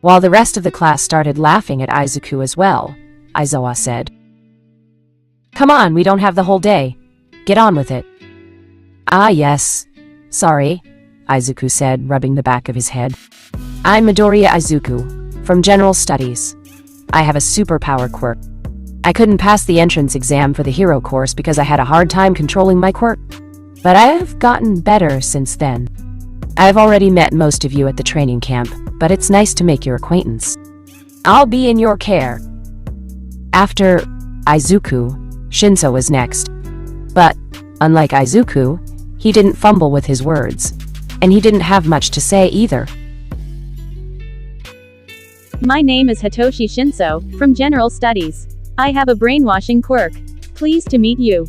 While the rest of the class started laughing at Izuku as well, Aizawa said, "Come on, we don't have the whole day. Get on with it." "Ah yes. Sorry," Izuku said, rubbing the back of his head. "I'm Midoriya Izuku, from General Studies. I have a superpower quirk. I couldn't pass the entrance exam for the hero course because I had a hard time controlling my quirk. But I have gotten better since then. I've already met most of you at the training camp, but it's nice to make your acquaintance. I'll be in your care." After Izuku, Shinso was next. But, unlike Izuku, he didn't fumble with his words. And he didn't have much to say either. My name is Hitoshi Shinso, from General Studies. I have a brainwashing quirk. Pleased to meet you.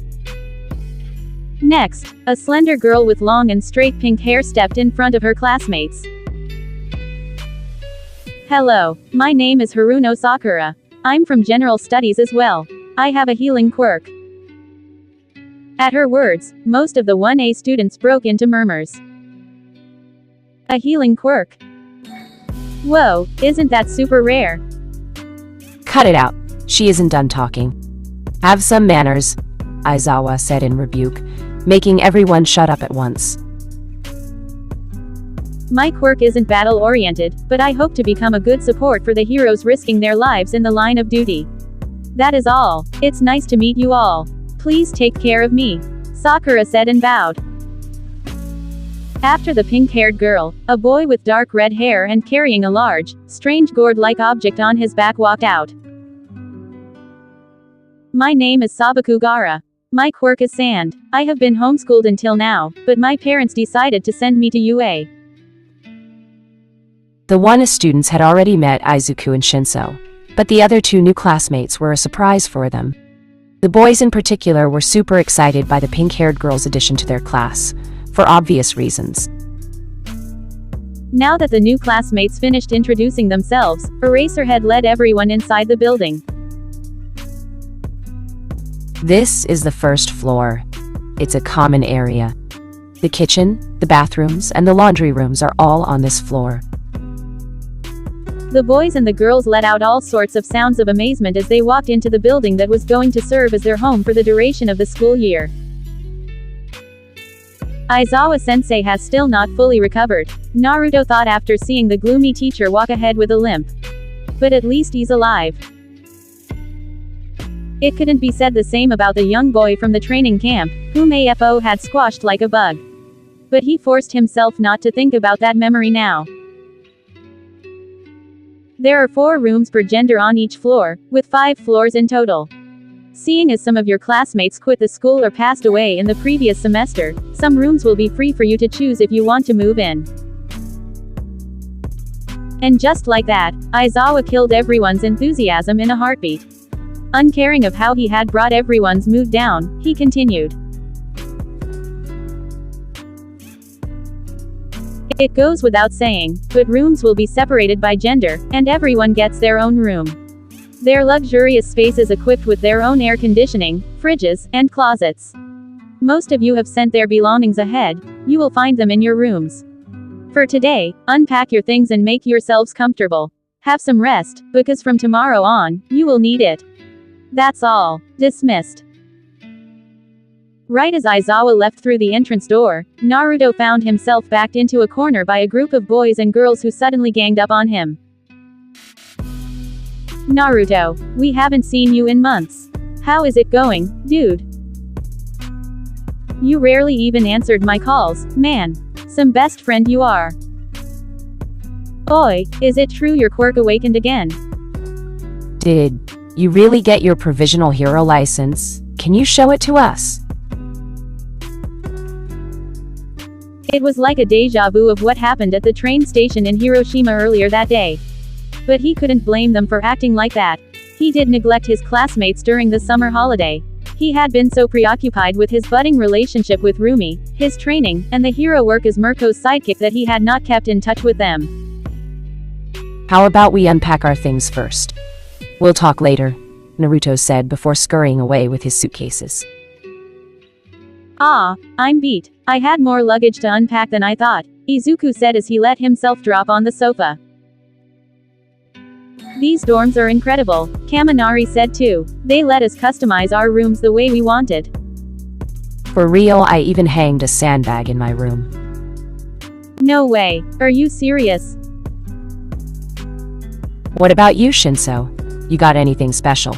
Next, a slender girl with long and straight pink hair stepped in front of her classmates. Hello, my name is Haruno Sakura. I'm from General Studies as well. I have a healing quirk. At her words, most of the 1A students broke into murmurs. A healing quirk? Whoa, isn't that super rare? Cut it out. She isn't done talking. Have some manners, Aizawa said in rebuke, making everyone shut up at once. My quirk isn't battle-oriented, but I hope to become a good support for the heroes risking their lives in the line of duty. That is all. It's nice to meet you all. Please take care of me, Sakura said and bowed. After the pink-haired girl, a boy with dark red hair and carrying a large, strange gourd-like object on his back walked out. My name is Sabaku Gara. My quirk is sand. I have been homeschooled until now, but my parents decided to send me to UA. The 1A students had already met Izuku and Shinso, but the other two new classmates were a surprise for them. The boys in particular were super excited by the pink-haired girl's addition to their class, for obvious reasons. Now that the new classmates finished introducing themselves, Eraserhead led everyone inside the building. This is the first floor. It's a common area. The kitchen, the bathrooms, and the laundry rooms are all on this floor. The boys and the girls let out all sorts of sounds of amazement as they walked into the building that was going to serve as their home for the duration of the school year. Aizawa-sensei has still not fully recovered, Naruto thought after seeing the gloomy teacher walk ahead with a limp. But at least he's alive. It couldn't be said the same about the young boy from the training camp, whom AFO had squashed like a bug. But he forced himself not to think about that memory now. There are 4 rooms per gender on each floor, with 5 floors in total. Seeing as some of your classmates quit the school or passed away in the previous semester, some rooms will be free for you to choose if you want to move in. And just like that, Aizawa killed everyone's enthusiasm in a heartbeat. Uncaring of how he had brought everyone's mood down, he continued. It goes without saying, but rooms will be separated by gender, and everyone gets their own room. Their luxurious space is equipped with their own air conditioning, fridges, and closets. Most of you have sent their belongings ahead, you will find them in your rooms. For today, unpack your things and make yourselves comfortable. Have some rest, because from tomorrow on, you will need it. That's all. Dismissed. Right as Aizawa left through the entrance door, Naruto found himself backed into a corner by a group of boys and girls who suddenly ganged up on him. Naruto, we haven't seen you in months. How is it going, dude? You rarely even answered my calls, man. Some best friend you are. Oi, is it true your quirk awakened again? Did you really get your provisional hero license? Can you show it to us? It was like a deja vu of what happened at the train station in Hiroshima earlier that day. But he couldn't blame them for acting like that. He did neglect his classmates during the summer holiday. He had been so preoccupied with his budding relationship with Rumi, his training, and the hero work as Mirko's sidekick that he had not kept in touch with them. How about we unpack our things first? We'll talk later, Naruto said before scurrying away with his suitcases. Ah, I'm beat. I had more luggage to unpack than I thought, Izuku said as he let himself drop on the sofa. These dorms are incredible, Kaminari said too. They let us customize our rooms the way we wanted. For real, I even hanged a sandbag in my room. No way. Are you serious? What about you, Shinso? You got anything special?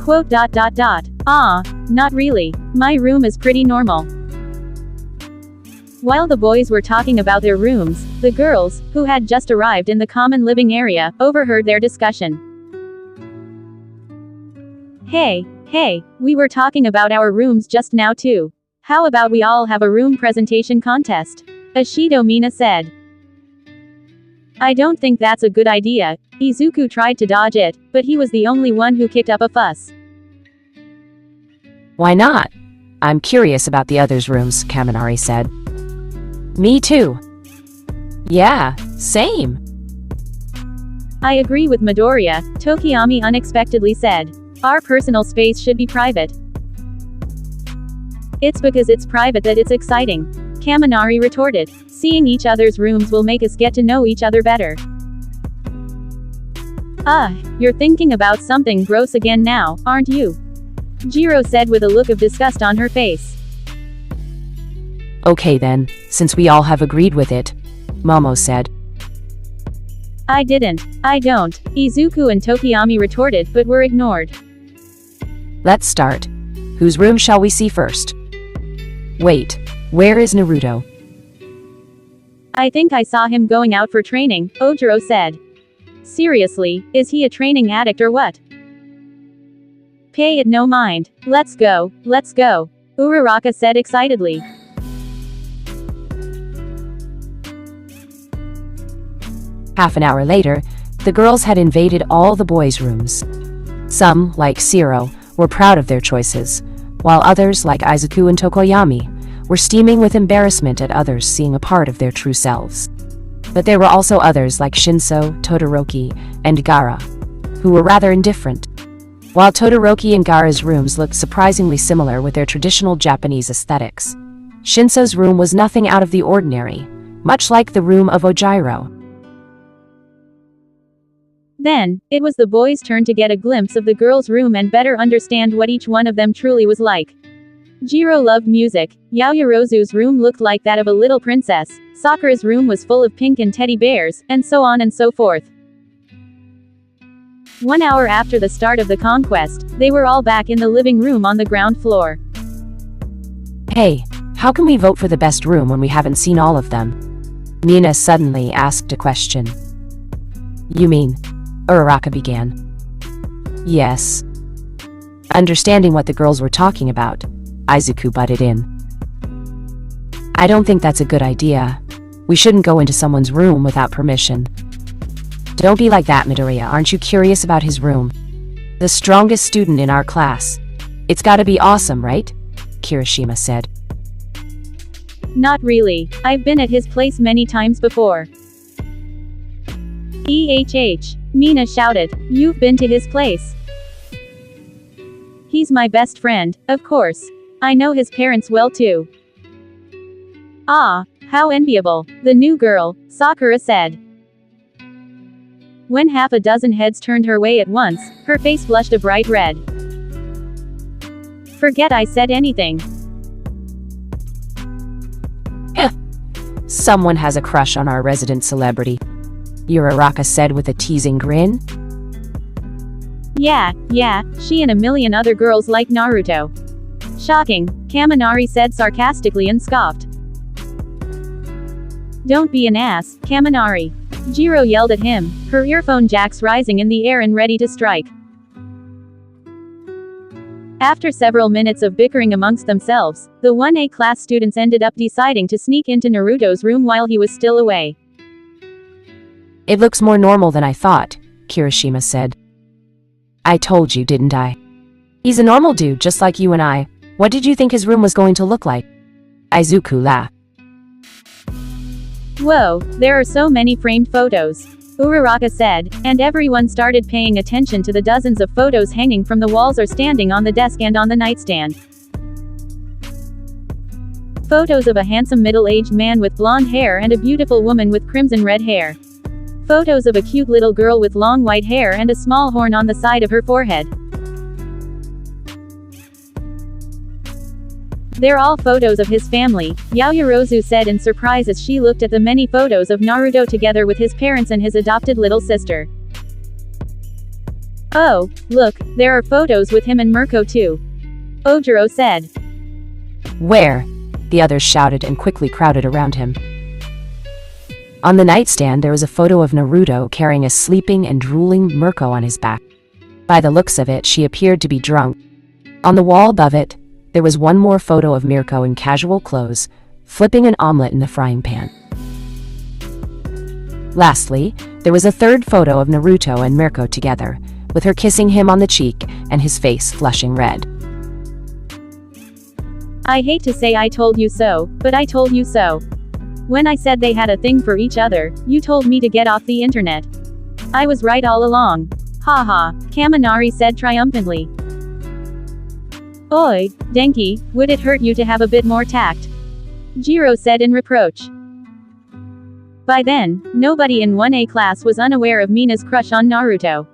Quote. Not really. My room is pretty normal. While the boys were talking about their rooms, the girls, who had just arrived in the common living area, overheard their discussion. Hey, we were talking about our rooms just now too. How about we all have a room presentation contest? Ashido Mina said. I don't think that's a good idea. Izuku tried to dodge it, but he was the only one who kicked up a fuss. Why not? I'm curious about the others' rooms, Kaminari said. Me too. Yeah, same. I agree with Midoriya, Tokiyami unexpectedly said. Our personal space should be private. It's because it's private that it's exciting, Kaminari retorted. Seeing each other's rooms will make us get to know each other better. You're thinking about something gross again now, aren't you? Jiro said with a look of disgust on her face. Okay then, since we all have agreed with it, Momo said. I don't, Izuku and Tokiyami retorted but were ignored. Let's start. Whose room shall we see first? Wait, where is Naruto? I think I saw him going out for training, Ojiro said. Seriously, is he a training addict or what? Pay it no mind. Let's go, Uraraka said excitedly. Half an hour later, the girls had invaded all the boys' rooms. Some, like Shiro, were proud of their choices, while others, like Izuku and Tokoyami, were steaming with embarrassment at others seeing a part of their true selves. But there were also others like Shinso, Todoroki, and Gaara, who were rather indifferent. While Todoroki and Gaara's rooms looked surprisingly similar with their traditional Japanese aesthetics, Shinso's room was nothing out of the ordinary, much like the room of Ojiro. Then, it was the boys' turn to get a glimpse of the girls' room and better understand what each one of them truly was like. Jiro loved music, Yaoyorozu's room looked like that of a little princess, Sakura's room was full of pink and teddy bears, and so on and so forth. 1 hour after the start of the conquest, they were all back in the living room on the ground floor. Hey, how can we vote for the best room when we haven't seen all of them? Mina suddenly asked a question. You mean? Uraraka began. Yes. Understanding what the girls were talking about, Izuku butted in. I don't think that's a good idea. We shouldn't go into someone's room without permission. Don't be like that, Midoriya. Aren't you curious about his room? The strongest student in our class. It's gotta be awesome, right? Kirishima said. Not really. I've been at his place many times before. Mina shouted. You've been to his place? He's my best friend, of course. I know his parents well too. Ah, how enviable, the new girl, Sakura said. When half a dozen heads turned her way at once, her face flushed a bright red. Forget I said anything. Someone has a crush on our resident celebrity, Uraraka said with a teasing grin. Yeah, she and a million other girls like Naruto. Shocking, Kaminari said sarcastically and scoffed. Don't be an ass, Kaminari. Jiro yelled at him, her earphone jacks rising in the air and ready to strike. After several minutes of bickering amongst themselves, the 1A class students ended up deciding to sneak into Naruto's room while he was still away. It looks more normal than I thought, Kirishima said. I told you, didn't I? He's a normal dude just like you and I. What did you think his room was going to look like? Izuku laughed. Whoa, there are so many framed photos, Uraraka said, and everyone started paying attention to the dozens of photos hanging from the walls or standing on the desk and on the nightstand. Photos of a handsome middle-aged man with blonde hair and a beautiful woman with crimson red hair. Photos of a cute little girl with long white hair and a small horn on the side of her forehead. They're all photos of his family, Yaoyorozu said in surprise as she looked at the many photos of Naruto together with his parents and his adopted little sister. Oh, look, there are photos with him and Mirko too. Ojiro said. Where? The others shouted and quickly crowded around him. On the nightstand there was a photo of Naruto carrying a sleeping and drooling Mirko on his back. By the looks of it, she appeared to be drunk. On the wall above it, there was one more photo of Mirko in casual clothes, flipping an omelet in the frying pan. Lastly, there was a third photo of Naruto and Mirko together, with her kissing him on the cheek and his face flushing red. I hate to say I told you so, but I told you so. When I said they had a thing for each other, you told me to get off the internet. I was right all along. Haha, Kaminari said triumphantly. Oi, Denki, would it hurt you to have a bit more tact? Jiro said in reproach. By then, nobody in 1A class was unaware of Mina's crush on Naruto.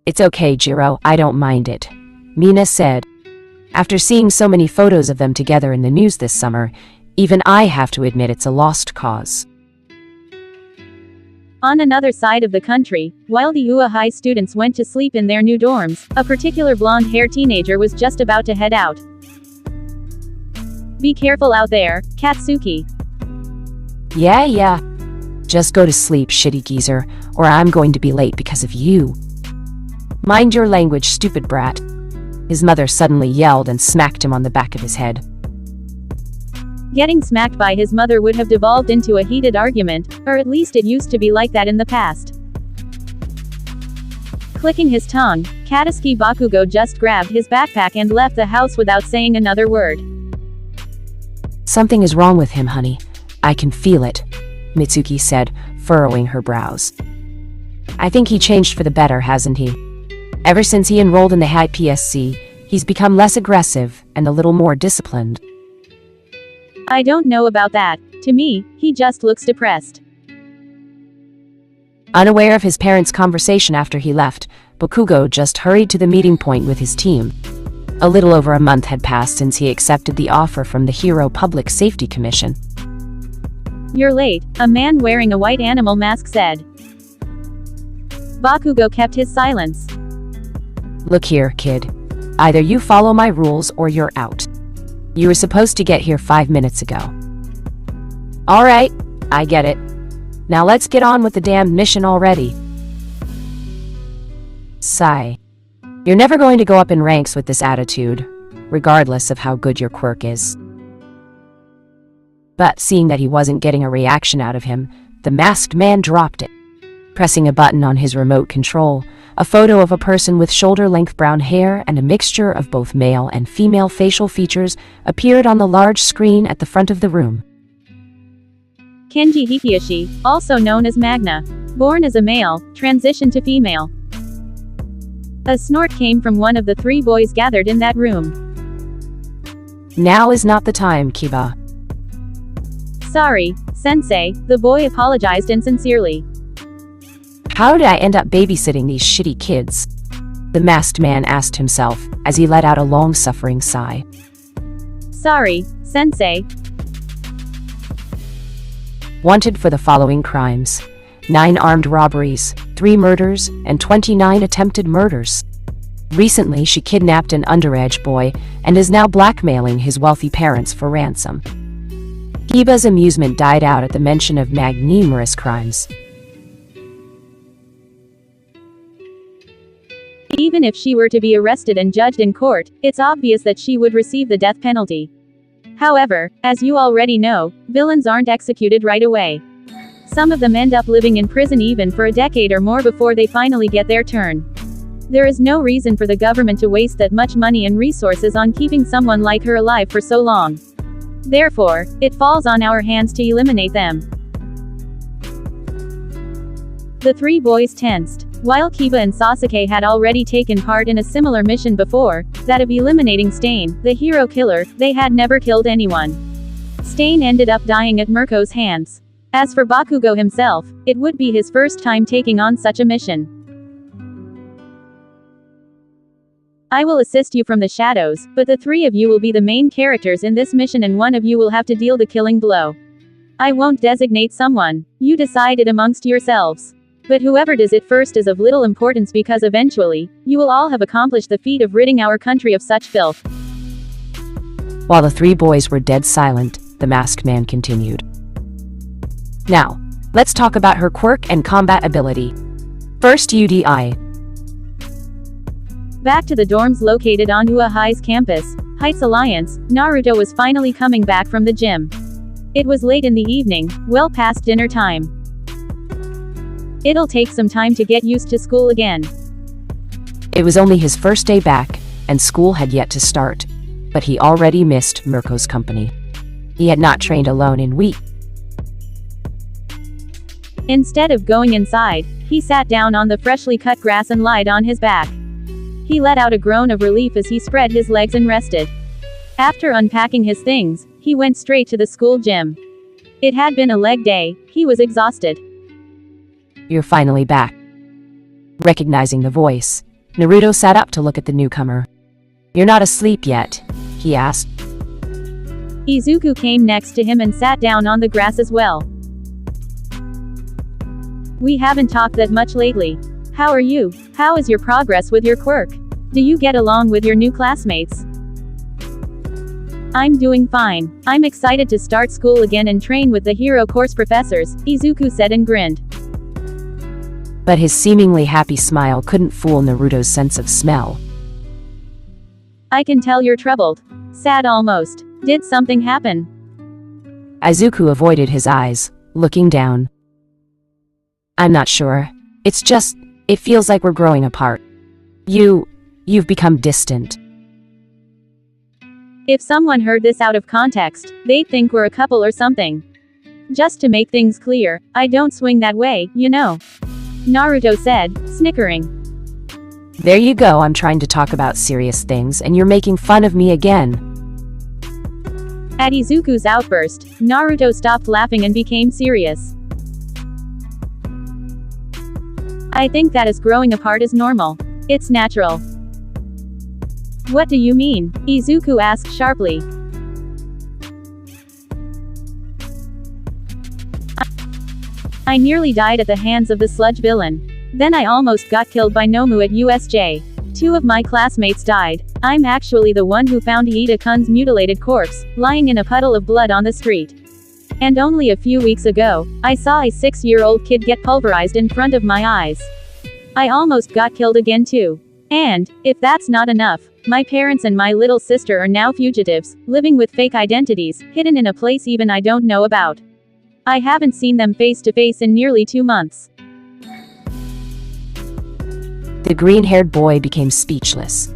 It's okay, Jiro, I don't mind it, Mina said. After seeing so many photos of them together in the news this summer, even I have to admit it's a lost cause. On another side of the country, while the UA High students went to sleep in their new dorms, a particular blonde-haired teenager was just about to head out. Be careful out there, Katsuki. Yeah. Just go to sleep, shitty geezer, or I'm going to be late because of you. Mind your language, stupid brat. His mother suddenly yelled and smacked him on the back of his head. Getting smacked by his mother would have devolved into a heated argument, or at least it used to be like that in the past. Clicking his tongue, Katsuki Bakugo just grabbed his backpack and left the house without saying another word. Something is wrong with him, honey. I can feel it, Mitsuki said, furrowing her brows. I think he changed for the better, hasn't he? Ever since he enrolled in the high PSC, he's become less aggressive and a little more disciplined. I don't know about that. To me, he just looks depressed. Unaware of his parents' conversation after he left, Bakugo just hurried to the meeting point with his team. A little over a month had passed since he accepted the offer from the Hero Public Safety Commission. You're late, a man wearing a white animal mask said. Bakugo kept his silence. Look here, kid. Either you follow my rules or you're out. You were supposed to get here 5 minutes ago. All right, I get it. Now let's get on with the damn mission already. Sigh. You're never going to go up in ranks with this attitude, regardless of how good your quirk is. But seeing that he wasn't getting a reaction out of him, the masked man dropped it. Pressing a button on his remote control, a photo of a person with shoulder-length brown hair and a mixture of both male and female facial features appeared on the large screen at the front of the room. Kenji Hikiyoshi, also known as Magna. Born as a male, transitioned to female. A snort came from one of the 3 boys gathered in that room. Now is not the time, Kiba. Sorry, sensei, the boy apologized insincerely. How did I end up babysitting these shitty kids? The masked man asked himself, as he let out a long-suffering sigh. Sorry, sensei. Wanted for the following crimes: 9 armed robberies, 3 murders, and 29 attempted murders. Recently, she kidnapped an underage boy and is now blackmailing his wealthy parents for ransom. Kiba's amusement died out at the mention of numerous crimes. Even if she were to be arrested and judged in court, it's obvious that she would receive the death penalty. However, as you already know, villains aren't executed right away. Some of them end up living in prison even for a decade or more before they finally get their turn. There is no reason for the government to waste that much money and resources on keeping someone like her alive for so long. Therefore, it falls on our hands to eliminate them. The 3 boys tensed. While Kiba and Sasuke had already taken part in a similar mission before, that of eliminating Stain, the hero killer, they had never killed anyone. Stain ended up dying at Mirko's hands. As for Bakugo himself, it would be his first time taking on such a mission. I will assist you from the shadows, but the three of you will be the main characters in this mission and one of you will have to deal the killing blow. I won't designate someone. You decide it amongst yourselves. But whoever does it first is of little importance because eventually, you will all have accomplished the feat of ridding our country of such filth. While the three boys were dead silent, the masked man continued. Now, let's talk about her quirk and combat ability. First, UDI. Back to the dorms located on Ua High's campus, Heights Alliance, Naruto was finally coming back from the gym. It was late in the evening, well past dinner time. It'll take some time to get used to school again. It was only his first day back, and school had yet to start, but he already missed Mirko's company. He had not trained alone in weeks. Instead of going inside, he sat down on the freshly cut grass and lied on his back. He let out a groan of relief as he spread his legs and rested. After unpacking his things, he went straight to the school gym. It had been a leg day, he was exhausted. You're finally back. Recognizing the voice, Naruto sat up to look at the newcomer. You're not asleep yet? He asked. Izuku came next to him and sat down on the grass as well. We haven't talked that much lately. How are you? How is your progress with your quirk? Do you get along with your new classmates? I'm doing fine. I'm excited to start school again and train with the hero course professors, Izuku said and grinned. But his seemingly happy smile couldn't fool Naruto's sense of smell. I can tell you're troubled. Sad almost. Did something happen? Izuku avoided his eyes, looking down. I'm not sure. It's just, it feels like we're growing apart. You've become distant. If someone heard this out of context, they'd think we're a couple or something. Just to make things clear, I don't swing that way, you know. Naruto said, snickering. There you go, I'm trying to talk about serious things and you're making fun of me again. At Izuku's outburst, Naruto stopped laughing and became serious. I think that us growing apart is normal. It's natural. What do you mean? Izuku asked sharply. I nearly died at the hands of the sludge villain. Then I almost got killed by Nomu at USJ. 2 of my classmates died. I'm actually the one who found Iida-kun's mutilated corpse, lying in a puddle of blood on the street. And only a few weeks ago, I saw a 6-year-old kid get pulverized in front of my eyes. I almost got killed again too. And, if that's not enough, my parents and my little sister are now fugitives, living with fake identities, hidden in a place even I don't know about. I haven't seen them face to face in nearly 2 months. The green-haired boy became speechless.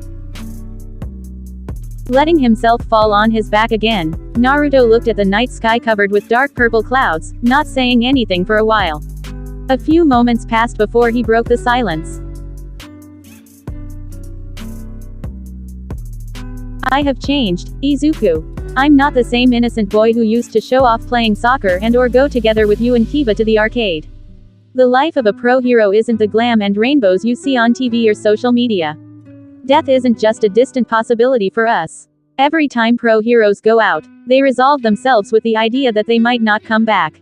Letting himself fall on his back again, Naruto looked at the night sky covered with dark purple clouds, not saying anything for a while. A few moments passed before he broke the silence. I have changed, Izuku. I'm not the same innocent boy who used to show off playing soccer and or go together with you and Kiba to the arcade. The life of a pro hero isn't the glam and rainbows you see on TV or social media. Death isn't just a distant possibility for us. Every time pro heroes go out, they resolve themselves with the idea that they might not come back.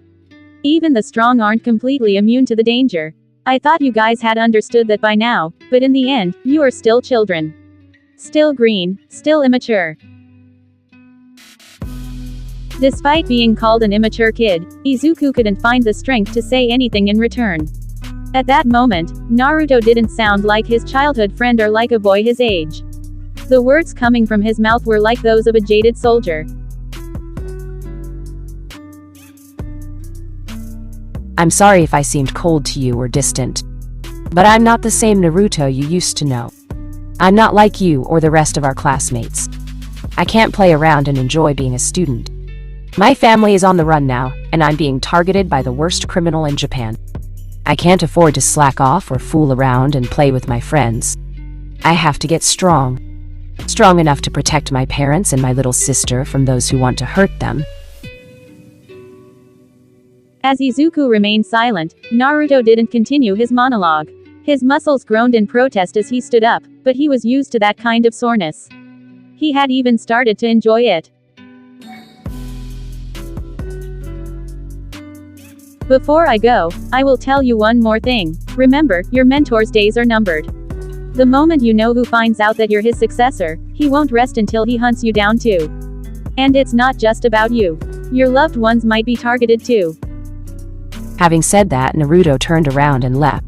Even the strong aren't completely immune to the danger. I thought you guys had understood that by now, but in the end, you are still children. Still green, still immature. Despite being called an immature kid, Izuku couldn't find the strength to say anything in return. At that moment, Naruto didn't sound like his childhood friend or like a boy his age. The words coming from his mouth were like those of a jaded soldier. I'm sorry if I seemed cold to you or distant. But I'm not the same Naruto you used to know. I'm not like you or the rest of our classmates. I can't play around and enjoy being a student. My family is on the run now, and I'm being targeted by the worst criminal in Japan. I can't afford to slack off or fool around and play with my friends. I have to get strong. Strong enough to protect my parents and my little sister from those who want to hurt them. As Izuku remained silent, Naruto didn't continue his monologue. His muscles groaned in protest as he stood up, but he was used to that kind of soreness. He had even started to enjoy it. Before I go, I will tell you one more thing. Remember, your mentor's days are numbered. The moment you know who finds out that you're his successor, he won't rest until he hunts you down too. And it's not just about you. Your loved ones might be targeted too. Having said that, Naruto turned around and left.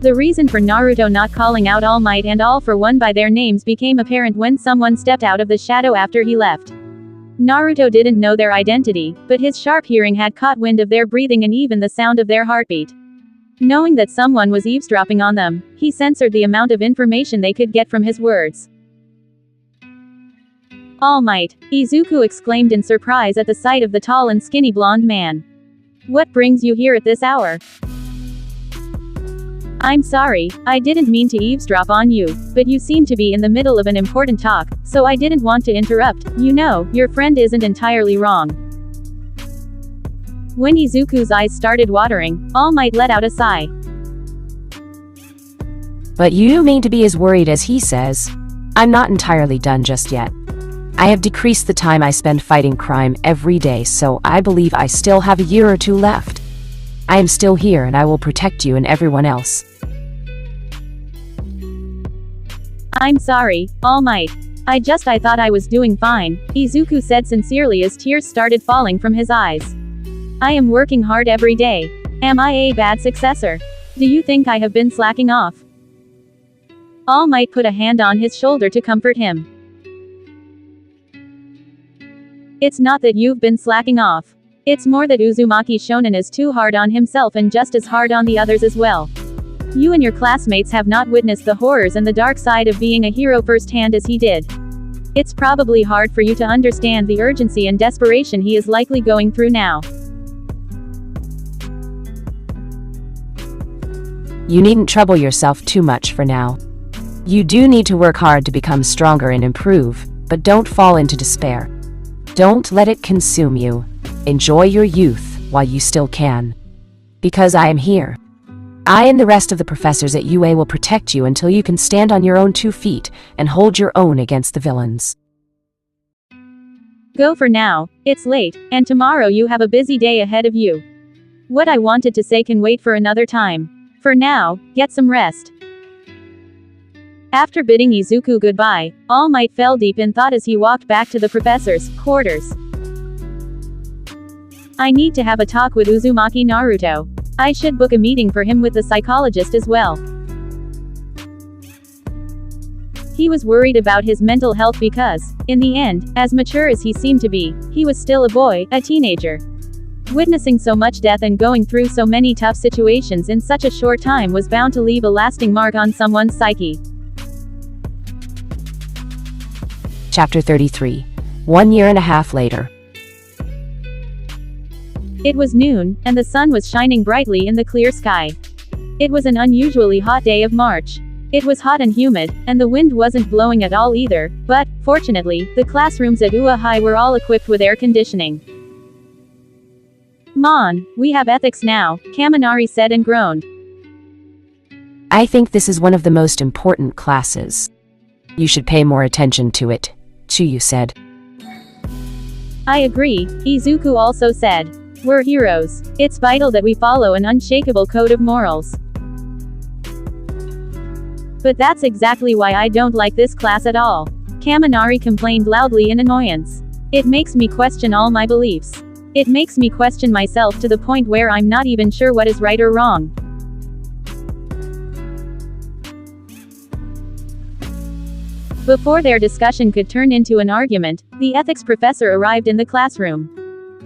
The reason for Naruto not calling out All Might and All for One by their names became apparent when someone stepped out of the shadow after he left. Naruto didn't know their identity, but his sharp hearing had caught wind of their breathing and even the sound of their heartbeat. Knowing that someone was eavesdropping on them, he censored the amount of information they could get from his words. All Might, Izuku exclaimed in surprise at the sight of the tall and skinny blonde man. What brings you here at this hour? I'm sorry, I didn't mean to eavesdrop on you, but you seem to be in the middle of an important talk, so I didn't want to interrupt. You know, your friend isn't entirely wrong. When Izuku's eyes started watering, All Might let out a sigh. But you mean to be as worried as he says? I'm not entirely done just yet. I have decreased the time I spend fighting crime every day, so I believe I still have a year or two left. I am still here and I will protect you and everyone else. I'm sorry, All Might. I thought I was doing fine, Izuku said sincerely as tears started falling from his eyes. I am working hard every day. Am I a bad successor? Do you think I have been slacking off? All Might put a hand on his shoulder to comfort him. It's not that you've been slacking off. It's more that Uzumaki Shonen is too hard on himself and just as hard on the others as well. You and your classmates have not witnessed the horrors and the dark side of being a hero firsthand as he did. It's probably hard for you to understand the urgency and desperation he is likely going through now. You needn't trouble yourself too much for now. You do need to work hard to become stronger and improve, but don't fall into despair. Don't let it consume you. Enjoy your youth while you still can. Because I am here. I and the rest of the professors at UA will protect you until you can stand on your own 2 feet and hold your own against the villains. Go for now, it's late, and tomorrow you have a busy day ahead of you. What I wanted to say can wait for another time. For now, get some rest. After bidding Izuku goodbye, All Might fell deep in thought as he walked back to the professor's quarters. I need to have a talk with Uzumaki Naruto. I should book a meeting for him with the psychologist as well. He was worried about his mental health because, in the end, as mature as he seemed to be, he was still a boy, a teenager. Witnessing so much death and going through so many tough situations in such a short time was bound to leave a lasting mark on someone's psyche. Chapter 33. 1 year and a half later. It was noon, and the sun was shining brightly in the clear sky. It was an unusually hot day of March. It was hot and humid, and the wind wasn't blowing at all either, but, fortunately, the classrooms at UA High were all equipped with air conditioning. Mon, we have ethics now, Kaminari said and groaned. I think this is one of the most important classes. You should pay more attention to it, Chuyu said. I agree, Izuku also said. We're heroes. It's vital that we follow an unshakable code of morals. But that's exactly why I don't like this class at all. Kaminari complained loudly in annoyance. It makes me question all my beliefs. It makes me question myself to the point where I'm not even sure what is right or wrong. Before their discussion could turn into an argument, the ethics professor arrived in the classroom.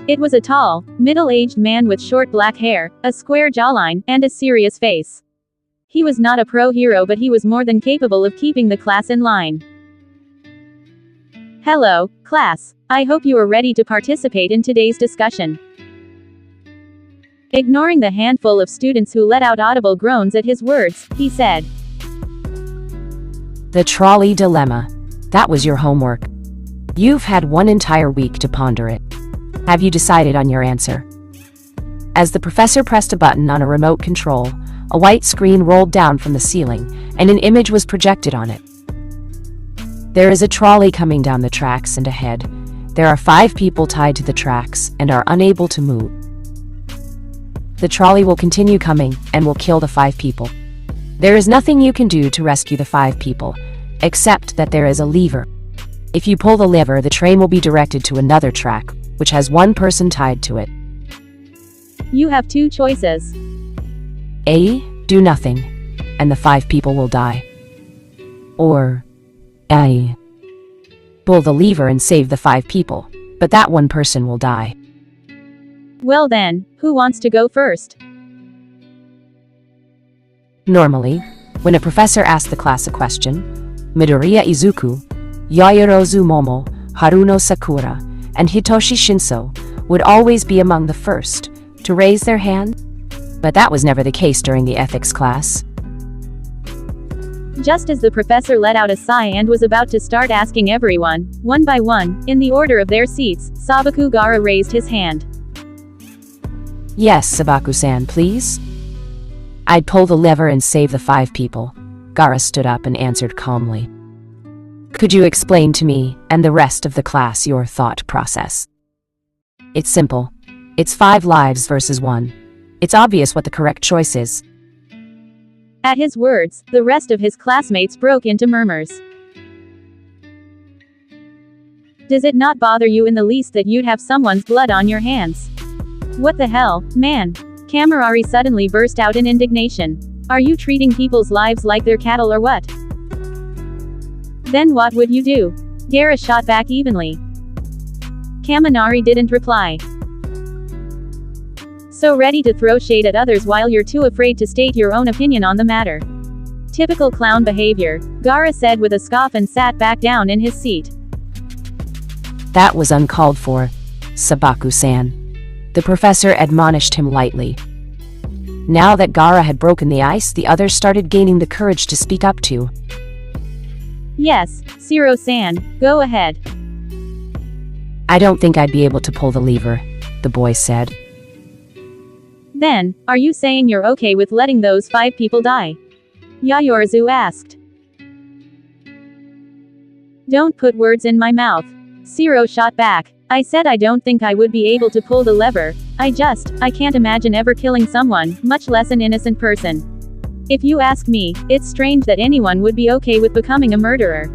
It was a tall, middle-aged man with short black hair, a square jawline, and a serious face. He was not a pro-hero, but he was more than capable of keeping the class in line. Hello, class. I hope you are ready to participate in today's discussion. Ignoring the handful of students who let out audible groans at his words, he said. The trolley dilemma. That was your homework. You've had one entire week to ponder it. Have you decided on your answer? As the professor pressed a button on a remote control, a white screen rolled down from the ceiling, and an image was projected on it. There is a trolley coming down the tracks, and ahead, there are 5 people tied to the tracks and are unable to move. The trolley will continue coming and will kill the 5 people. There is nothing you can do to rescue the 5 people, except that there is a lever. If you pull the lever, the train will be directed to another track, which has 1 person tied to it. You have 2 choices. A. Do nothing, and the 5 people will die. Or A. Pull the lever and save the 5 people, but that 1 person will die. Well then, who wants to go first? Normally, when a professor asks the class a question, Midoriya Izuku, Yaoyorozu Momo, Haruno Sakura, and Hitoshi Shinso would always be among the first to raise their hand, but that was never the case during the ethics class. Just as the professor let out a sigh and was about to start asking everyone, one by one, in the order of their seats, Sabaku Gaara raised his hand. Yes, Sabaku-san, please. I'd pull the lever and save the 5 people. Gaara stood up and answered calmly. Could you explain to me and the rest of the class your thought process? It's simple. It's 5 lives versus 1. It's obvious what the correct choice is. At his words, the rest of his classmates broke into murmurs. Does it not bother you in the least that you'd have someone's blood on your hands? What the hell, man? Kamirari suddenly burst out in indignation. Are you treating people's lives like they're cattle or what? Then what would you do? Gaara shot back evenly. Kaminari didn't reply. So ready to throw shade at others while you're too afraid to state your own opinion on the matter. Typical clown behavior, Gaara said with a scoff and sat back down in his seat. That was uncalled for, Sabaku-san. The professor admonished him lightly. Now that Gaara had broken the ice, the others started gaining the courage to speak up too. Yes, Shiro-san, go ahead. I don't think I'd be able to pull the lever, the boy said. Then, are you saying you're okay with letting those 5 people die? Yaoyorozu asked. Don't put words in my mouth. Shiro shot back. I said I don't think I would be able to pull the lever. I can't imagine ever killing someone, much less an innocent person. If you ask me, it's strange that anyone would be okay with becoming a murderer.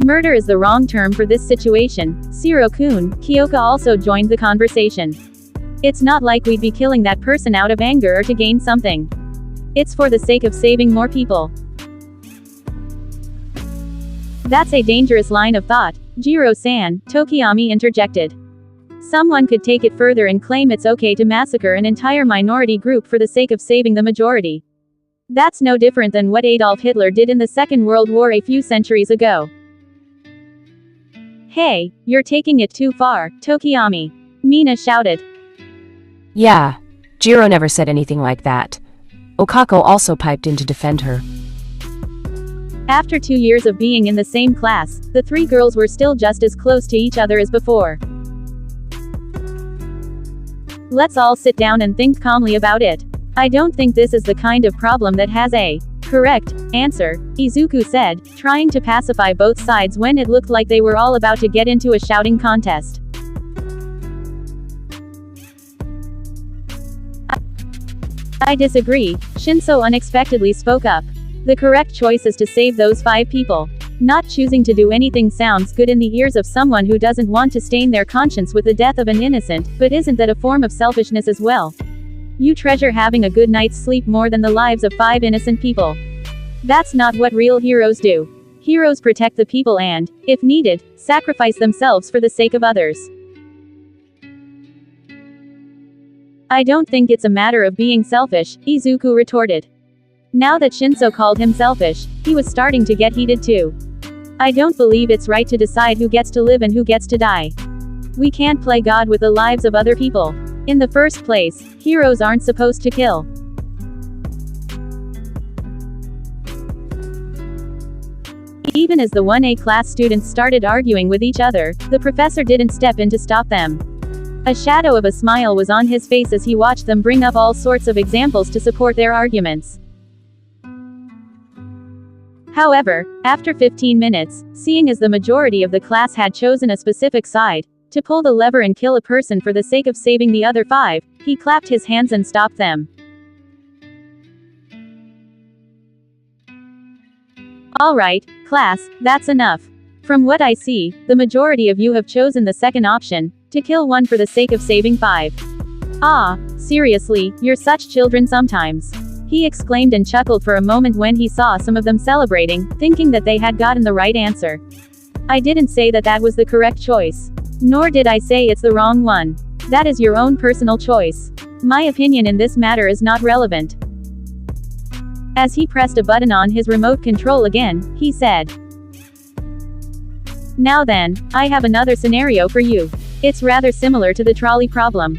Murder is the wrong term for this situation, Shiro-kun. Kyoka also joined the conversation. It's not like we'd be killing that person out of anger or to gain something. It's for the sake of saving more people. That's a dangerous line of thought, Jiro-san, Tokiyami interjected. Someone could take it further and claim it's okay to massacre an entire minority group for the sake of saving the majority. That's no different than what Adolf Hitler did in the Second World War a few centuries ago. Hey, you're taking it too far, Tokiyami. Mina shouted. Yeah, Jiro never said anything like that. Okako also piped in to defend her. After 2 years of being in the same class, the 3 girls were still just as close to each other as before. Let's all sit down and think calmly about it. I don't think this is the kind of problem that has a correct answer, Izuku said, trying to pacify both sides when it looked like they were all about to get into a shouting contest. I disagree, Shinso unexpectedly spoke up. The correct choice is to save those 5 people. Not choosing to do anything sounds good in the ears of someone who doesn't want to stain their conscience with the death of an innocent, but isn't that a form of selfishness as well? You treasure having a good night's sleep more than the lives of 5 innocent people. That's not what real heroes do. Heroes protect the people and, if needed, sacrifice themselves for the sake of others. I don't think it's a matter of being selfish, Izuku retorted. Now that Shinso called him selfish, he was starting to get heated too. I don't believe it's right to decide who gets to live and who gets to die. We can't play God with the lives of other people. In the first place, heroes aren't supposed to kill. Even as the 1A class students started arguing with each other, the professor didn't step in to stop them. A shadow of a smile was on his face as he watched them bring up all sorts of examples to support their arguments. However, after 15 minutes, seeing as the majority of the class had chosen a specific side, to pull the lever and kill a person for the sake of saving the other 5, he clapped his hands and stopped them. Alright, class, that's enough. From what I see, the majority of you have chosen the second option, to kill one for the sake of saving 5. Ah, seriously, you're such children sometimes. He exclaimed and chuckled for a moment when he saw some of them celebrating, thinking that they had gotten the right answer. I didn't say that that was the correct choice. Nor did I say it's the wrong one. That is your own personal choice. My opinion in this matter is not relevant. As he pressed a button on his remote control again, he said, "Now then, I have another scenario for you. It's rather similar to the trolley problem.